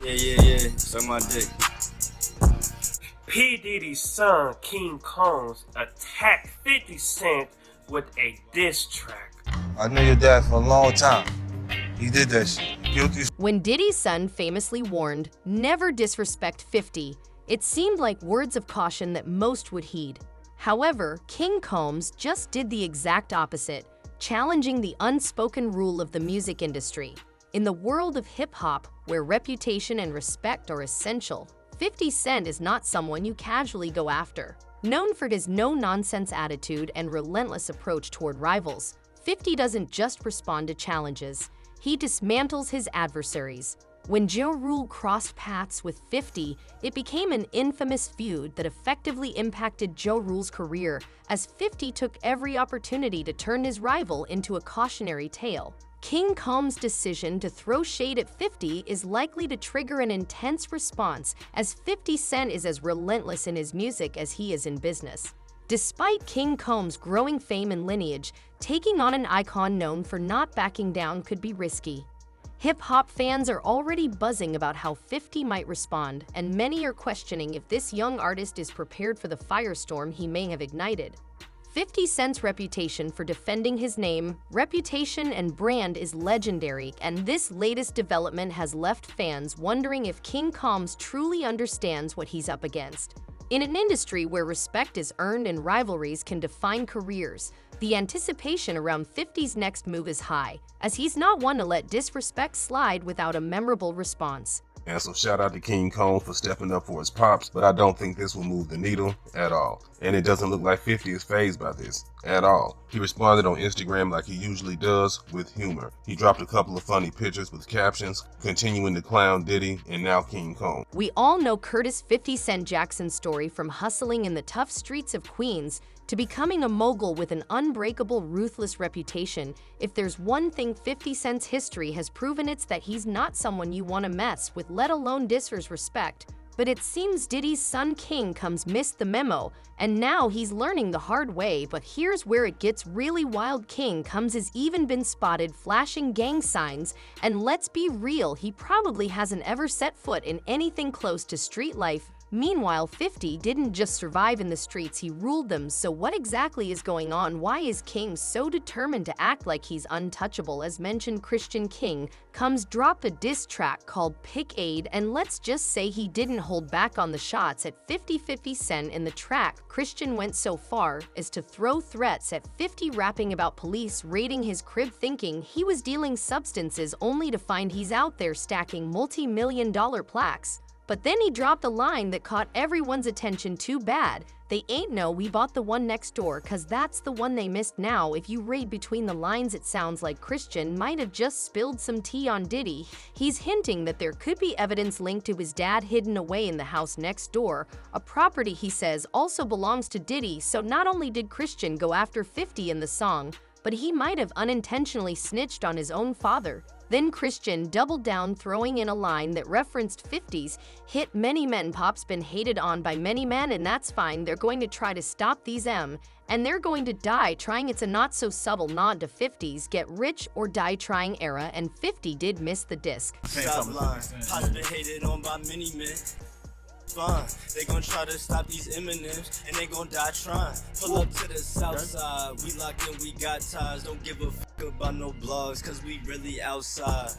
Yeah. Suck my dick. P. Diddy's son, King Combs, attacked 50 Cent with a diss track. I knew your dad for a long time. He did that shit. Guilty. When Diddy's son famously warned, "Never disrespect 50," it seemed like words of caution that most would heed. However, King Combs just did the exact opposite, challenging the unspoken rule of the music industry. In the world of hip-hop, where reputation and respect are essential, 50 Cent is not someone you casually go after. Known for his no-nonsense attitude and relentless approach toward rivals, 50 doesn't just respond to challenges, he dismantles his adversaries. When Ja Rule crossed paths with 50, it became an infamous feud that effectively impacted Ja Rule's career, as 50 took every opportunity to turn his rival into a cautionary tale. King Combs' decision to throw shade at 50 is likely to trigger an intense response, as 50 Cent is as relentless in his music as he is in business. Despite King Combs' growing fame and lineage, taking on an icon known for not backing down could be risky. Hip-hop fans are already buzzing about how 50 might respond, and many are questioning if this young artist is prepared for the firestorm he may have ignited. 50 Cent's reputation for defending his name, reputation, and brand is legendary, and this latest development has left fans wondering if King Combs truly understands what he's up against. In an industry where respect is earned and rivalries can define careers, the anticipation around 50's next move is high, as he's not one to let disrespect slide without a memorable response. And so shout out to King Combs for stepping up for his pops, but I don't think this will move the needle at all. And it doesn't look like 50 is fazed by this at all. He responded on Instagram like he usually does, with humor. He dropped a couple of funny pictures with captions, continuing to clown Diddy and now King Combs. We all know Curtis 50 Cent Jackson's story, from hustling in the tough streets of Queens to becoming a mogul with an unbreakable, ruthless reputation. If there's one thing 50 Cent's history has proven, it's that he's not someone you want to mess with, let alone disrespect. But it seems Diddy's son King Combs missed the memo, and now he's learning the hard way. But here's where it gets really wild. King Combs has even been spotted flashing gang signs, and let's be real, he probably hasn't ever set foot in anything close to street life. Meanwhile, 50 didn't just survive in the streets, he ruled them. So what exactly is going on? Why is King so determined to act like he's untouchable? As mentioned, Christian King Combs dropped a diss track called Pick Aid, and let's just say he didn't hold back on the shots at 50 Cent. In the track, Christian went so far as to throw threats at 50, rapping about police raiding his crib, thinking he was dealing substances, only to find he's out there stacking multi-million-dollar plaques. But then he dropped a line that caught everyone's attention. Too bad they ain't know we bought the one next door, cause that's the one they missed. Now, if you read between the lines, it sounds like Christian might have just spilled some tea on Diddy. He's hinting that there could be evidence linked to his dad hidden away in the house next door, a property he says also belongs to Diddy. So not only did Christian go after 50 in the song, but he might have unintentionally snitched on his own father. Then Christian doubled down, throwing in a line that referenced 50's hit "Many Men Pop's been hated on by many men, and that's fine. They're going to try to stop these and they're going to die trying." It's a not so subtle nod to 50's get rich or die trying era, and 50 did miss the disc. Stop lying. Pop's been hated on by many men. Fine. They gon' try to stop these M&Ms, and they gon' die trying. Pull up to the south side, we locked in, we got ties. Don't give a fuck about no blogs, cause we really outside.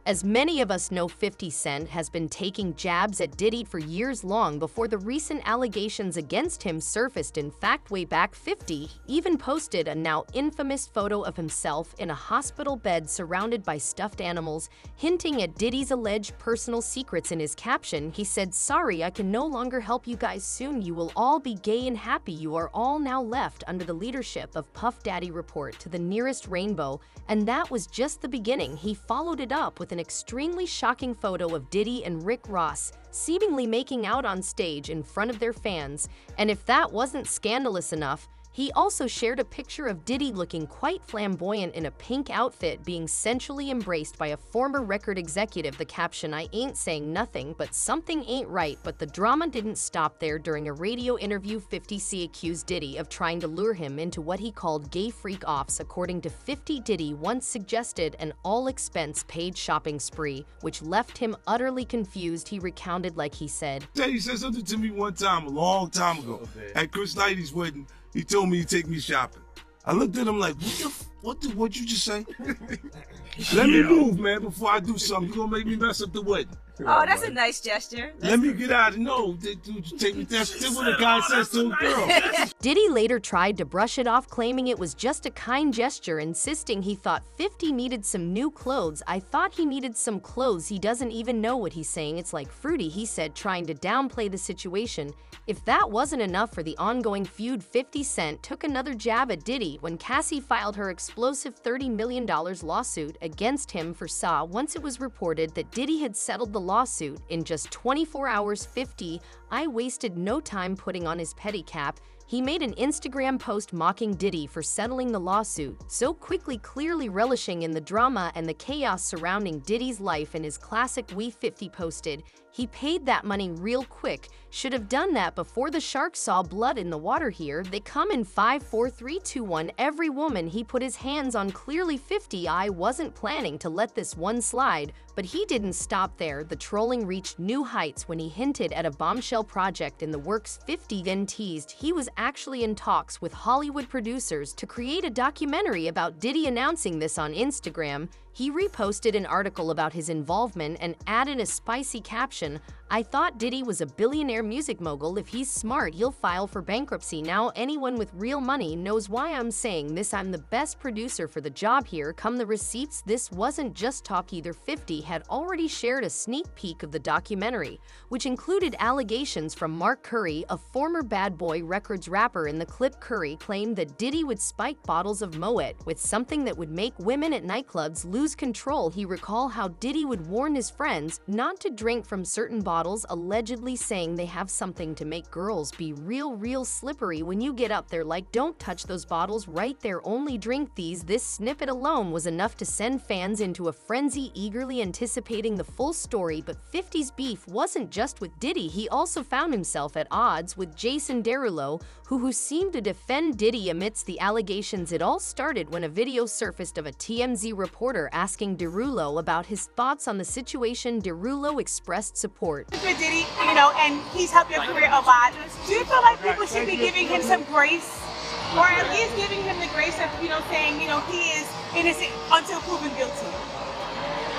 As many of us know, 50 Cent has been taking jabs at Diddy for years, long before the recent allegations against him surfaced. In fact, way back, 50 even posted a now infamous photo of himself in a hospital bed surrounded by stuffed animals, hinting at Diddy's alleged personal secrets. In his caption, he said, "Sorry, I can no longer help you guys. Soon you will all be gay and happy. You are all now left under the leadership of Puff Daddy. Report to the nearest rainbow." And that was just the beginning. He followed it up with an extremely shocking photo of Diddy and Rick Ross seemingly making out on stage in front of their fans. And if that wasn't scandalous enough, He also shared a picture of Diddy looking quite flamboyant in a pink outfit, being sensually embraced by a former record executive. The caption, "I ain't saying nothing, but something ain't right." But the drama didn't stop there. During a radio interview, 50 accused Diddy of trying to lure him into what he called gay freak-offs. According to 50, Diddy once suggested an all-expense-paid shopping spree, which left him utterly confused. He recounted like he said, He said something to me one time, a long time ago, at Chris Knighty's wedding. He told me to take me shopping. I looked at him like, what you just say? Let me move, man, before I do something. You're gonna make me mess up the wedding. Oh, that's a nice gesture. Let me get out of no. Take me. That's what a guy says to a girl. Diddy later tried to brush it off, claiming it was just a kind gesture, insisting he thought 50 needed some new clothes. "I thought he needed some clothes. He doesn't even know what he's saying. It's like fruity," he said, trying to downplay the situation. If that wasn't enough for the ongoing feud, 50 Cent took another jab at Diddy when Cassie filed her explosive $30 million lawsuit against him for SAW. Once it was reported that Diddy had settled the lawsuit in just 24 hours, 50 I wasted no time putting on his pedicab. He made an Instagram post mocking Diddy for settling the lawsuit so quickly, clearly relishing in the drama and the chaos surrounding Diddy's life. In his classic We 50 posted, "He paid that money real quick. Should have done that before the shark saw blood in the water here. They come in 5, 4, 3, 2, 1. Every woman he put his hands on." Clearly 50 I wasn't planning to let this one slide, but he didn't stop there. The trolling reached new heights when he hinted at a bombshell project in the works. 50 then teased he was actually in talks with Hollywood producers to create a documentary about Diddy. Announcing this on Instagram, he reposted an article about his involvement and added a spicy caption, "I thought Diddy was a billionaire music mogul. If he's smart, he'll file for bankruptcy. Now anyone with real money knows why I'm saying this. I'm the best producer for the job. Here come the receipts." This wasn't just talk either. 50 had already shared a sneak peek of the documentary, which included allegations from Mark Curry, a former Bad Boy Records rapper. In the clip, Curry claimed that Diddy would spike bottles of Moet with something that would make women at nightclubs lose control. He recalled how Diddy would warn his friends not to drink from certain bottles, allegedly saying they have something to make girls be real slippery when you get up there, like, "Don't touch those bottles right there, only drink these." This snippet alone was enough to send fans into a frenzy, eagerly anticipating the full story. But 50's beef wasn't just with Diddy. He also found himself at odds with Jason Derulo, who seemed to defend Diddy amidst the allegations. It all started when a video surfaced of a TMZ reporter asking Derulo about his thoughts on the situation. Derulo expressed support For Diddy, and he's helped your career a lot. Do you feel like people should be giving him some grace? Or at least giving him the grace of, saying, he is innocent until proven guilty?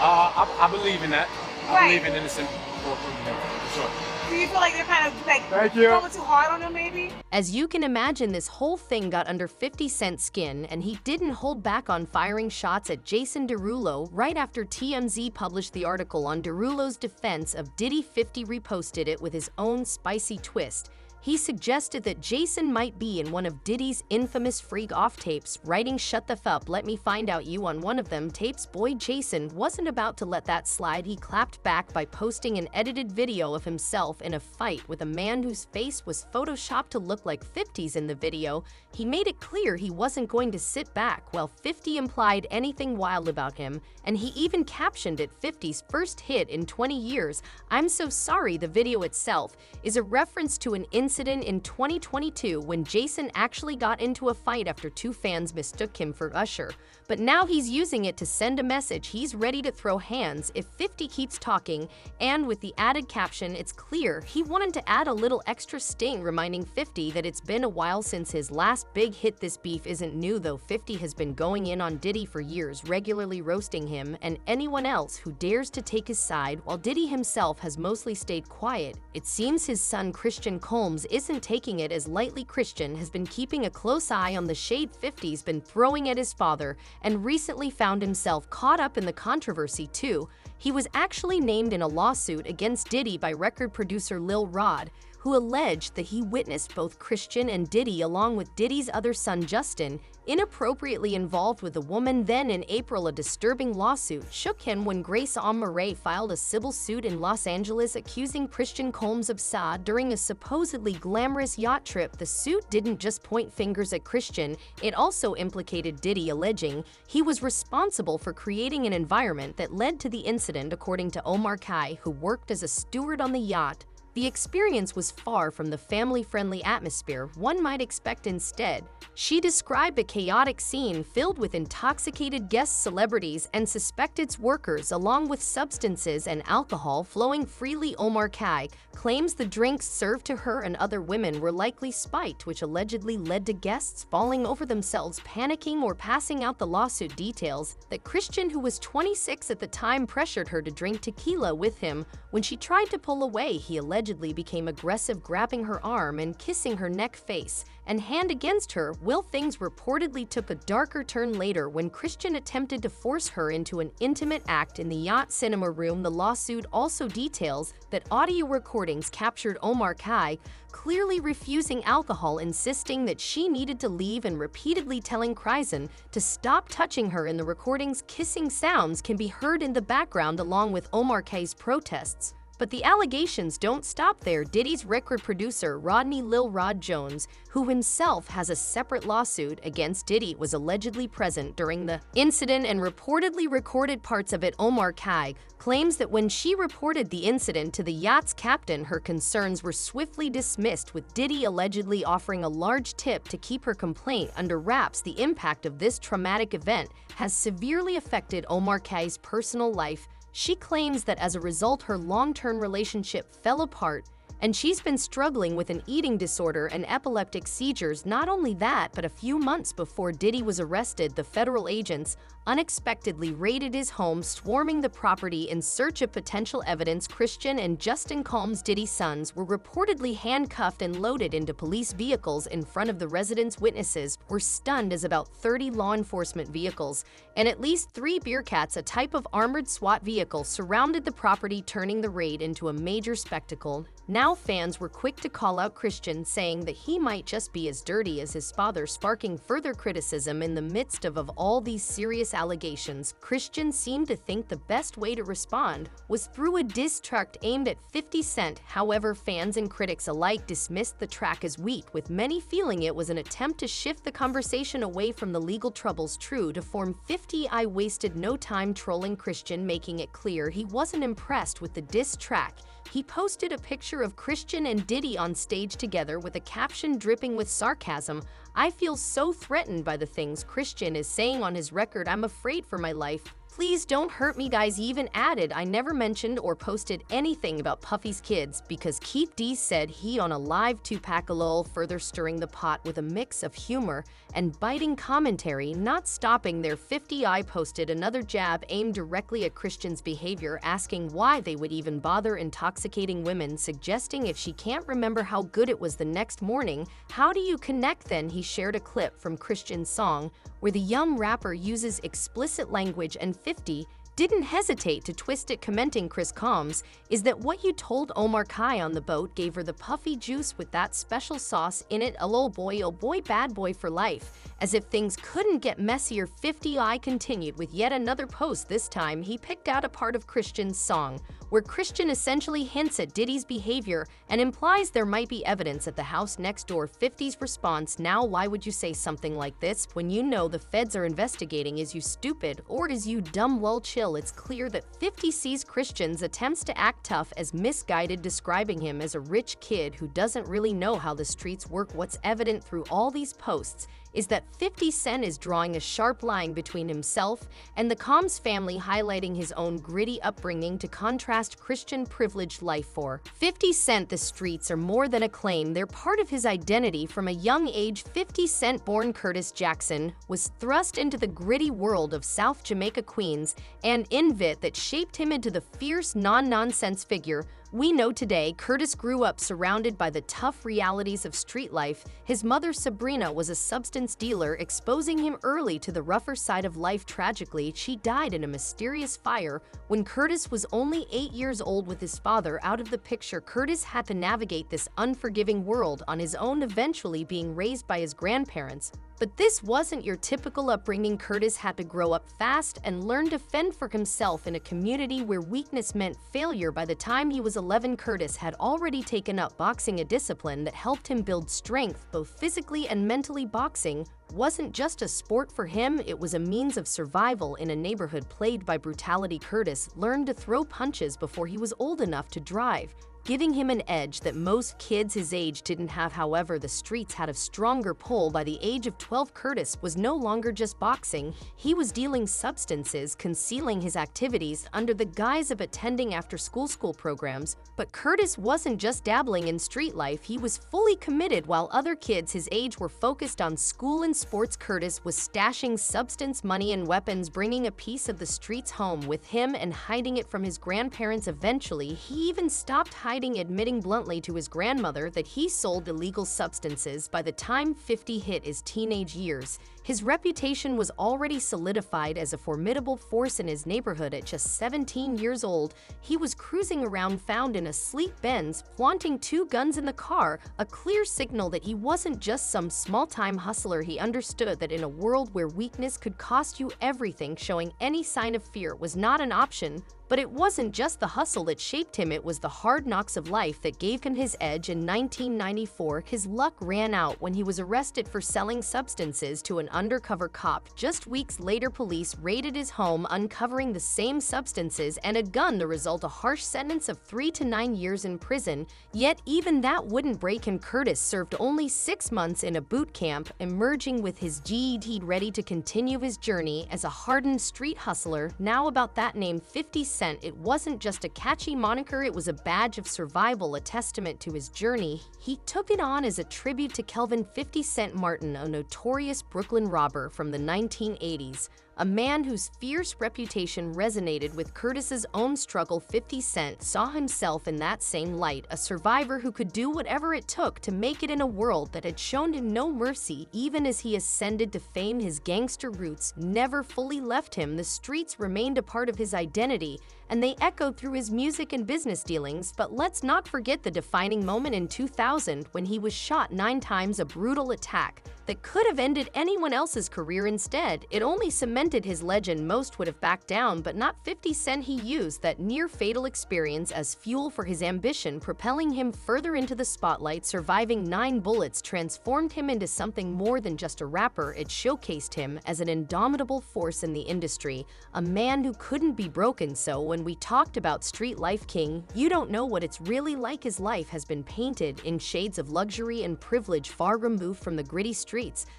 I believe in that. I Right. believe in innocent before proven guilty, for sure. Do you feel like they're kind of going too hard on him, maybe? As you can imagine, this whole thing got under 50 Cent's skin, and he didn't hold back on firing shots at Jason Derulo. Right after TMZ published the article on Derulo's defense of Diddy, 50 reposted it with his own spicy twist. He suggested that Jason might be in one of Diddy's infamous freak-off tapes, writing, "Shut the f up, let me find out you on one of them tapes." Boy, Jason wasn't about to let that slide. He clapped back by posting an edited video of himself in a fight with a man whose face was photoshopped to look like 50's in the video. He made it clear he wasn't going to sit back while 50 implied anything wild about him, and he even captioned it, "50's first hit in 20 years. I'm so sorry." The video itself is a reference to an incident in 2022 when Jason actually got into a fight after two fans mistook him for Usher. But now he's using it to send a message. He's ready to throw hands if 50 keeps talking, and with the added caption, it's clear he wanted to add a little extra sting, reminding 50 that it's been a while since his last big hit. This beef isn't new though. 50 has been going in on Diddy for years, regularly roasting him and anyone else who dares to take his side, while Diddy himself has mostly stayed quiet. It seems his son Christian Combs isn't taking it as lightly. Christian has been keeping a close eye on the shade 50's been throwing at his father, and recently found himself caught up in the controversy too. He was actually named in a lawsuit against Diddy by record producer Lil Rod, who alleged that he witnessed both Christian and Diddy, along with Diddy's other son Justin, inappropriately involved with a woman. Then in April, a disturbing lawsuit shook him when Grace Murray filed a civil suit in Los Angeles accusing Christian Combs of fraud during a supposedly glamorous yacht trip. The suit didn't just point fingers at Christian, it also implicated Diddy, alleging he was responsible for creating an environment that led to the incident. According to Omar Kai, who worked as a steward on the yacht, the experience was far from the family-friendly atmosphere one might expect. Instead, she described a chaotic scene filled with intoxicated guest celebrities and suspected workers, along with substances and alcohol flowing freely. Omar Kai claims the drinks served to her and other women were likely spiked, which allegedly led to guests falling over themselves, panicking, or passing out. The lawsuit details that Christian, who was 26 at the time, pressured her to drink tequila with him. When she tried to pull away, he allegedly became aggressive, grabbing her arm and kissing her neck, face, and hand against her. Things reportedly took a darker turn later when Christian attempted to force her into an intimate act in the yacht cinema room. The lawsuit also details that audio recordings captured Omar Kai clearly refusing alcohol, insisting that she needed to leave, and repeatedly telling Christian to stop touching her. In the recordings, kissing sounds can be heard in the background along with Omar Kai's protests. But the allegations don't stop there. Diddy's record producer, Rodney Lil Rod Jones, who himself has a separate lawsuit against Diddy, was allegedly present during the incident and reportedly recorded parts of it. Omar Kai claims that when she reported the incident to the yacht's captain, her concerns were swiftly dismissed, with Diddy allegedly offering a large tip to keep her complaint under wraps. The impact of this traumatic event has severely affected Omar Kai's personal life. She claims that as a result, her long-term relationship fell apart, and she's been struggling with an eating disorder and epileptic seizures. Not only that, but a few months before Diddy was arrested, the federal agents unexpectedly raided his home, swarming the property in search of potential evidence. Christian and Justin Combs, Diddy's sons, were reportedly handcuffed and loaded into police vehicles in front of the residence. Witnesses were stunned as about 30 law enforcement vehicles and at least 3 Bearcats, a type of armored SWAT vehicle, surrounded the property, turning the raid into a major spectacle. Now fans were quick to call out Christian, saying that he might just be as dirty as his father, sparking further criticism. In the midst of all these serious allegations, Christian seemed to think the best way to respond was through a diss track aimed at 50 Cent. However, fans and critics alike dismissed the track as weak, with many feeling it was an attempt to shift the conversation away from the legal troubles. True to form, 50 I wasted no time trolling Christian, making it clear he wasn't impressed with the diss track. He posted a picture of Christian and Diddy on stage together with a caption dripping with sarcasm. "I feel so threatened by the things Christian is saying on his record. I'm afraid for my life. Please don't hurt me, guys." He even added, "I never mentioned or posted anything about Puffy's kids because Keep D," said he on a live Tupac, lol, further stirring the pot with a mix of humor and biting commentary. Not stopping there, 50 I posted another jab aimed directly at Christian's behavior, asking why they would even bother intoxicating women, suggesting if she can't remember how good it was the next morning, how do you connect then? He shared a clip from Christian's song where the young rapper uses explicit language, and 50 didn't hesitate to twist it, commenting, "Chris Combs, is that what you told Omar Kai on the boat? Gave her the puffy juice with that special sauce in it. Oh boy, bad boy for life." As if things couldn't get messier, 50 I continued with yet another post. This time, he picked out a part of Christian's song where Christian essentially hints at Diddy's behavior and implies there might be evidence at the house next door. 50's response: "Now why would you say something like this when you know the feds are investigating? Is you stupid or is you dumb? Well, chill." It's clear that 50 sees Christian's attempts to act tough as misguided, describing him as a rich kid who doesn't really know how the streets work. What's evident through all these posts is that 50 Cent is drawing a sharp line between himself and the Combs family, highlighting his own gritty upbringing to contrast Christian privileged life. For 50 Cent, the streets are more than a claim, they're part of his identity. From a young age, 50 Cent, born Curtis Jackson, was thrust into the gritty world of South Jamaica, Queens, and invit that shaped him into the fierce, non-nonsense figure We know today Curtis grew up surrounded by the tough realities of street life. His mother, Sabrina, was a substance dealer, exposing him early to the rougher side of life. Tragically, she died in a mysterious fire when Curtis was only 8 years old. With his father out of the picture, Curtis had to navigate this unforgiving world on his own, eventually being raised by his grandparents. But this wasn't your typical upbringing. Curtis had to grow up fast and learn to fend for himself in a community where weakness meant failure. By the time he was 11, Curtis had already taken up boxing, a discipline that helped him build strength both physically and mentally. Boxing wasn't just a sport for him, it was a means of survival in a neighborhood plagued by brutality. Curtis learned to throw punches before he was old enough to drive, giving him an edge that most kids his age didn't have. However, the streets had a stronger pull. By the age of 12, Curtis was no longer just boxing, he was dealing substances, concealing his activities under the guise of attending after-school programs. But Curtis wasn't just dabbling in street life, he was fully committed. While other kids his age were focused on school and sports, Curtis was stashing substance money and weapons, bringing a piece of the streets home with him and hiding it from his grandparents. Eventually, he even stopped hiding, admitting bluntly to his grandmother that he sold illegal substances. By the time 50 hit his teenage years, his reputation was already solidified as a formidable force in his neighborhood. At just 17 years old, he was cruising around, found in a sleek Benz, flaunting 2 guns in the car, a clear signal that he wasn't just some small-time hustler. He understood that in a world where weakness could cost you everything, showing any sign of fear was not an option. But it wasn't just the hustle that shaped him, it was the hard knocks of life that gave him his edge. In 1994, his luck ran out when he was arrested for selling substances to an undercover cop. Just weeks later, police raided his home, uncovering the same substances and a gun. The result, a harsh sentence of 3 to 9 years in prison. Yet even that wouldn't break him. Curtis served only 6 months in a boot camp, emerging with his GED, ready to continue his journey as a hardened street hustler. Now about that name, 50 Cent. It wasn't just a catchy moniker, it was a badge of survival, a testament to his journey. He took it on as a tribute to Kelvin 50 Cent Martin, a notorious Brooklyn robber from the 1980s. A man whose fierce reputation resonated with Curtis's own struggle. 50 Cent saw himself in that same light, a survivor who could do whatever it took to make it in a world that had shown him no mercy. Even as he ascended to fame, his gangster roots never fully left him. The streets remained a part of his identity, and they echoed through his music and business dealings. But let's not forget the defining moment in 2000 when he was shot 9 times, a brutal attack that could have ended anyone else's career. Instead, it only cemented his legend. Most would have backed down, but not 50 Cent. He used that near-fatal experience as fuel for his ambition, propelling him further into the spotlight. Surviving 9 bullets transformed him into something more than just a rapper. It showcased him as an indomitable force in the industry, a man who couldn't be broken. So when we talked about Street Life King, you don't know what it's really like. His life has been painted in shades of luxury and privilege, far removed from the gritty streets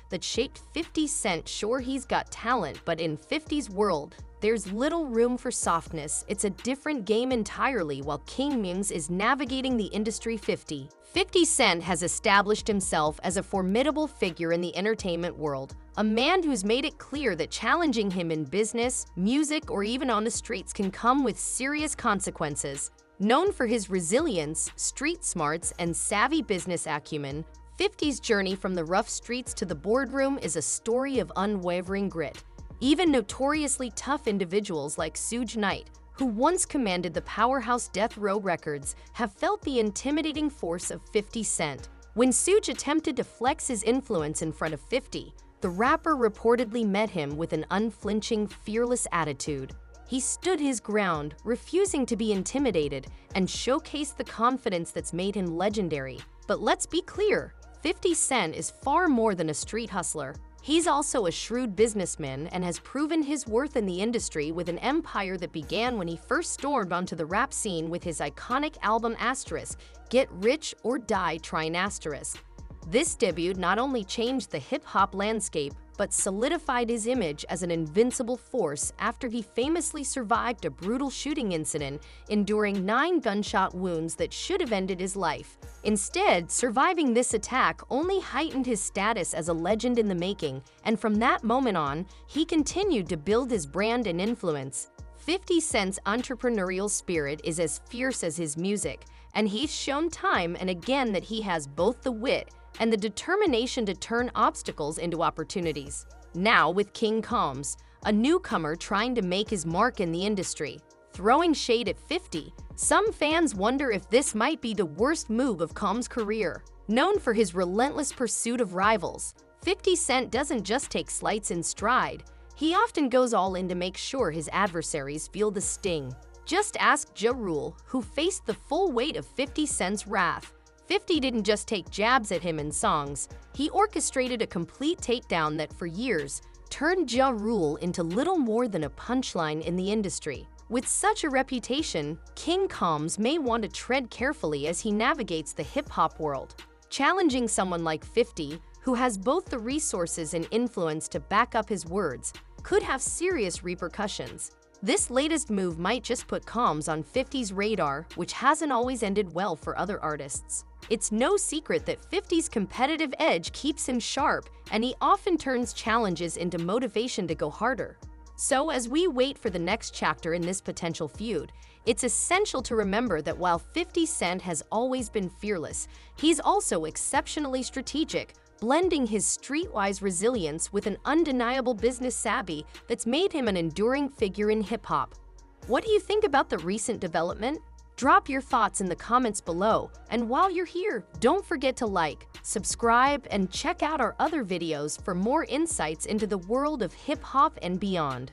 that shaped 50 Cent. Sure, he's got talent, but in 50's world, there's little room for softness. It's a different game entirely. While King Mims is navigating the industry, 50 Cent has established himself as a formidable figure in the entertainment world, a man who's made it clear that challenging him in business, music, or even on the streets can come with serious consequences. Known for his resilience, street smarts, and savvy business acumen, 50's journey from the rough streets to the boardroom is a story of unwavering grit. Even notoriously tough individuals like Suge Knight, who once commanded the powerhouse Death Row Records, have felt the intimidating force of 50 Cent. When Suge attempted to flex his influence in front of 50, the rapper reportedly met him with an unflinching, fearless attitude. He stood his ground, refusing to be intimidated, and showcased the confidence that's made him legendary. But let's be clear, 50 Cent is far more than a street hustler. He's also a shrewd businessman and has proven his worth in the industry, with an empire that began when he first stormed onto the rap scene with his iconic album Asterisk, Get Rich or Die Trying Asterisk. This debut not only changed the hip-hop landscape, but solidified his image as an invincible force after he famously survived a brutal shooting incident, enduring 9 gunshot wounds that should have ended his life. Instead, surviving this attack only heightened his status as a legend in the making, and from that moment on, he continued to build his brand and influence. 50 Cent's entrepreneurial spirit is as fierce as his music, and he's shown time and again that he has both the wit and the determination to turn obstacles into opportunities. Now with King Combs, a newcomer trying to make his mark in the industry, throwing shade at 50, some fans wonder if this might be the worst move of Combs' career. Known for his relentless pursuit of rivals, 50 Cent doesn't just take slights in stride, he often goes all in to make sure his adversaries feel the sting. Just ask Ja Rule, who faced the full weight of 50 Cent's wrath. 50 didn't just take jabs at him in songs, he orchestrated a complete takedown that for years turned Ja Rule into little more than a punchline in the industry. With such a reputation, King Combs may want to tread carefully as he navigates the hip-hop world. Challenging someone like 50, who has both the resources and influence to back up his words, could have serious repercussions. This latest move might just put Combs on 50's radar, which hasn't always ended well for other artists. It's no secret that 50's competitive edge keeps him sharp, and he often turns challenges into motivation to go harder. So as we wait for the next chapter in this potential feud, it's essential to remember that while 50 Cent has always been fearless, he's also exceptionally strategic, blending his streetwise resilience with an undeniable business savvy that's made him an enduring figure in hip-hop. What do you think about the recent development? Drop your thoughts in the comments below, and while you're here, don't forget to like, subscribe, and check out our other videos for more insights into the world of hip-hop and beyond.